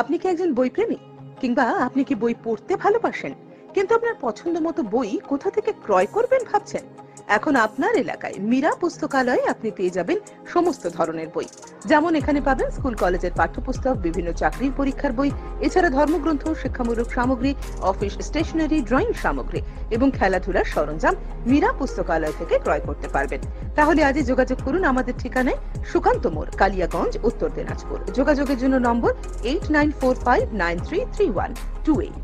আপনি কি একজন বই প্রেমী, কিংবা আপনি কি বই পড়তে ভালোবাসেন কিন্তু আপনার পছন্দ মতো বই কোথা থেকে ক্রয় করবেন ভাবছেন? এখন আপনার এলাকায় মীরা পুস্তকালয়ে আপনি পেয়ে যাবেন সমস্ত ধরনের বই। যেমন এখানে পাবেন স্কুল কলেজের পাঠ্যপুস্তক, বিভিন্ন চাকরির পরীক্ষার বই, এছাড়া ধর্মগ্রন্থ, শিক্ষামূলক সামগ্রী, অফিস স্টেশনারি, ড্রয়িং সামগ্রী এবং খেলাধুলার সরঞ্জাম মীরা পুস্তকালয় থেকে ক্রয় করতে পারবেন। তাহলে আজই যোগাযোগ করুন আমাদের ঠিকানায়, সুকান্ত মোড়, কালিয়াগঞ্জ, উত্তর দিনাজপুর। যোগাযোগের জন্য নম্বর 8945933128।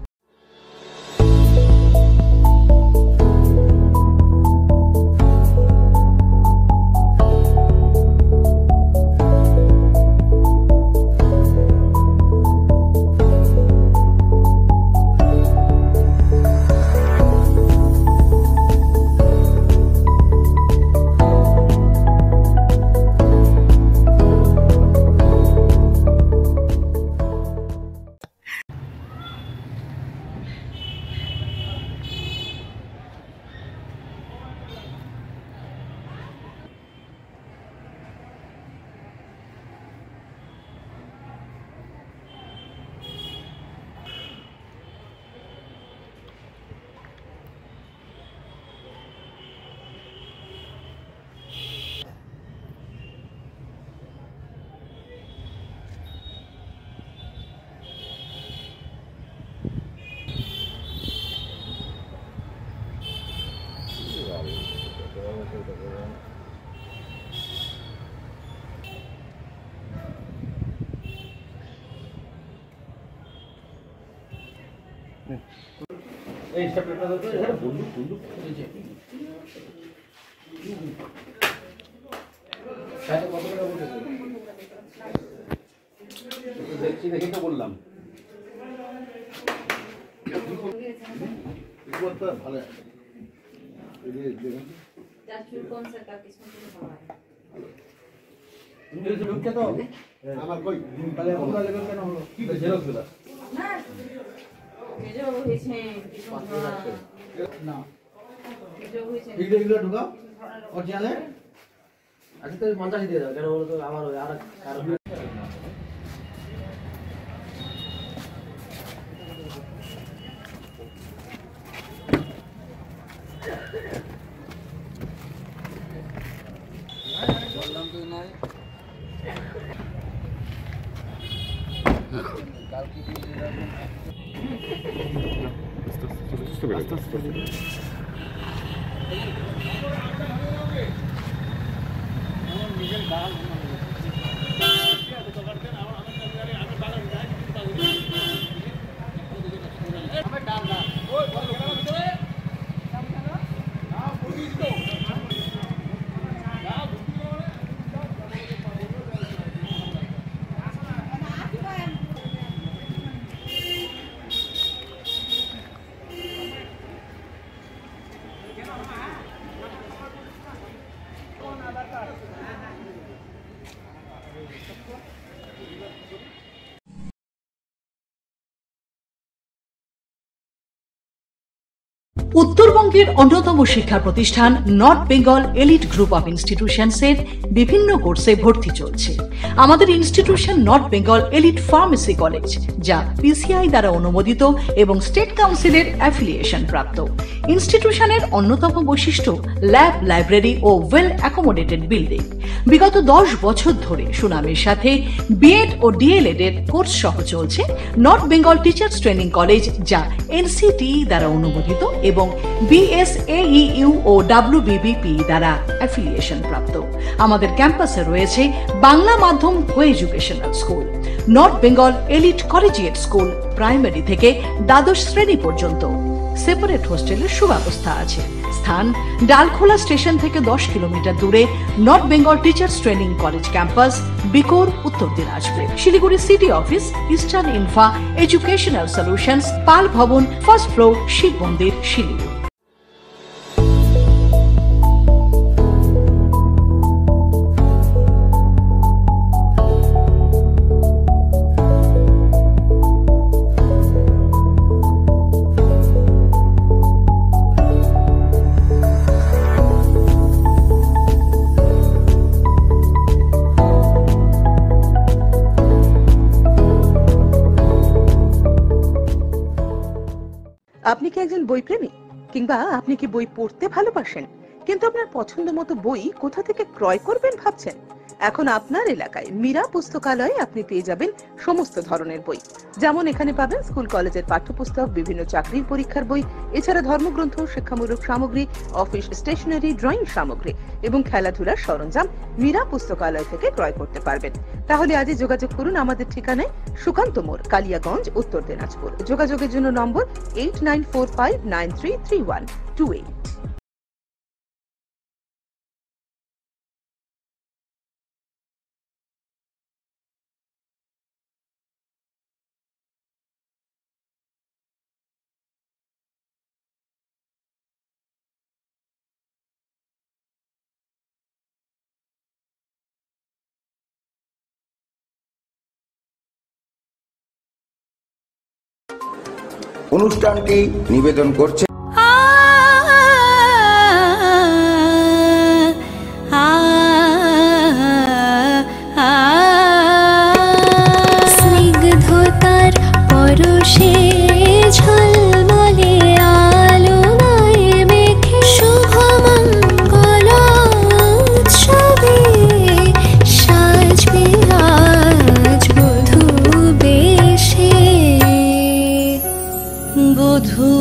দেখি তো বললাম আচ্ছা, 50 দিয়ে দাও, কেন বলো তো? আমার আর বললাম তো নাই কালকে নিজের বাগান উত্তরবঙ্গের অন্যতম শিক্ষা প্রতিষ্ঠান north Bengal elite group of ইনস্টিটিউশনসের বিভিন্ন কোর্সে ভর্তি চলছে। আমাদের institution north Bengal elite pharmacy college, যা পিসিআই দ্বারা অনুমোদিত এবং স্টেট কাউন্সিলের অ্যাফিলিয়েশন প্রাপ্ত। ইনস্টিটিউশনের অন্যতম বৈশিষ্ট্য ল্যাব, লাইব্রেরি ও ওয়েল অ্যাকোমোডেটেড বিল্ডিং। বিগত 10 বছর ধরে সুনামের সাথে বিএড ও ডিএলএড এর কোর্স সহ চলছে north Bengal teachers training college, যা এনসিটিই দ্বারা অনুমোদিত এবং বিএসএইউ ও ডাব্লিউবিবিপি দ্বারা অ্যাফিলিয়েশন প্রাপ্ত। আমাদের ক্যাম্পাসে রয়েছে বাংলা মাধ্যম কো educational school, north Bengal elite collegiate school, primary থেকে দ্বাদশ শ্রেণী পর্যন্ত। সেপারেট হোস্টেলের সুব্যবস্থা আছে। স্থান ডালখোলা স্টেশন থেকে 10 কিলোমিটার দূরে north Bengal teachers training college campus, বিকোর, Uttar Dinajpur. Siliguri city office, eastern ইনফা educational solutions, Pal Bhavan, first floor, Shiva মন্দির, শিলিগুড়ি। আপনি কি একজন বই প্রেমী, কিংবা আপনি কি বই পড়তে ভালোবাসেন কিন্তু আপনার পছন্দ মতো বই কোথা থেকে ক্রয় করবেন ভাবছেন? এখন আপনার এলাকায় মীরা পুস্তকালয়ে আপনি পেয়ে যাবেন সমস্ত ধরনের বই। যেমন এখানে পাবেন স্কুল কলেজের পাঠ্যপুস্তক, বিভিন্ন চাকরির পরীক্ষার বই, এছাড়া ধর্মগ্রন্থ, শিক্ষামূলক সামগ্রী, অফিস স্টেশনারি, ড্রয়িং সামগ্রী এবং খেলাধুলার সরঞ্জাম মীরা পুস্তকালয় থেকে ক্রয় করতে পারবেন। তাহলে আজই যোগাযোগ করুন আমাদের ঠিকানায়, সুকান্ত মোড়, কালিয়াগঞ্জ, উত্তর দিনাজপুর। যোগাযোগের জন্য নম্বর 8945933128। অনুষ্ঠানটি নিবেদন করছে স্নিগ্ধতার পরশে ঝলমলে আলোয় মেখে শুভমঙ্গল উৎসবে সাজবে আজ বধূ বেশে। বধূ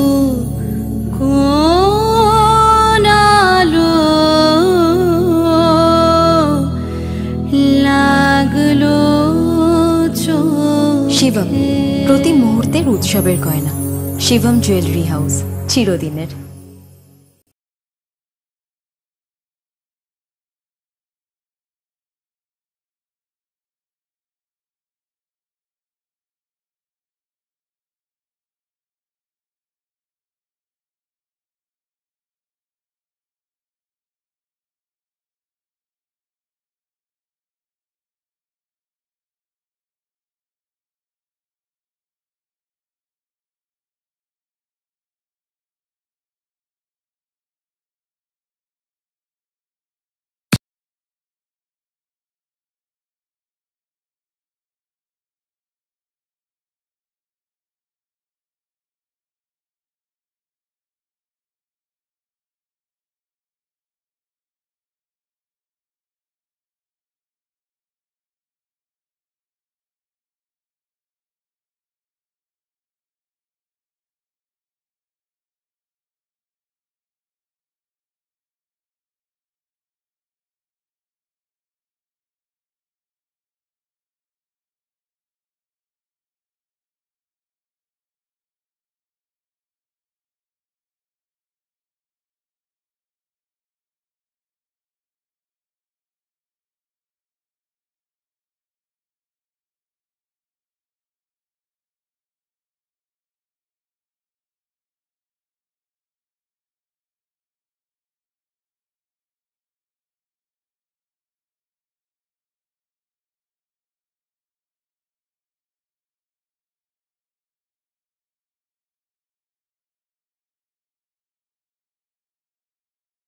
কোন আলো লাগলো শিবম, প্রতি মুহূর্তের উৎসবের গয়না। শিবম জুয়েলারি হাউস, চিরদিনের।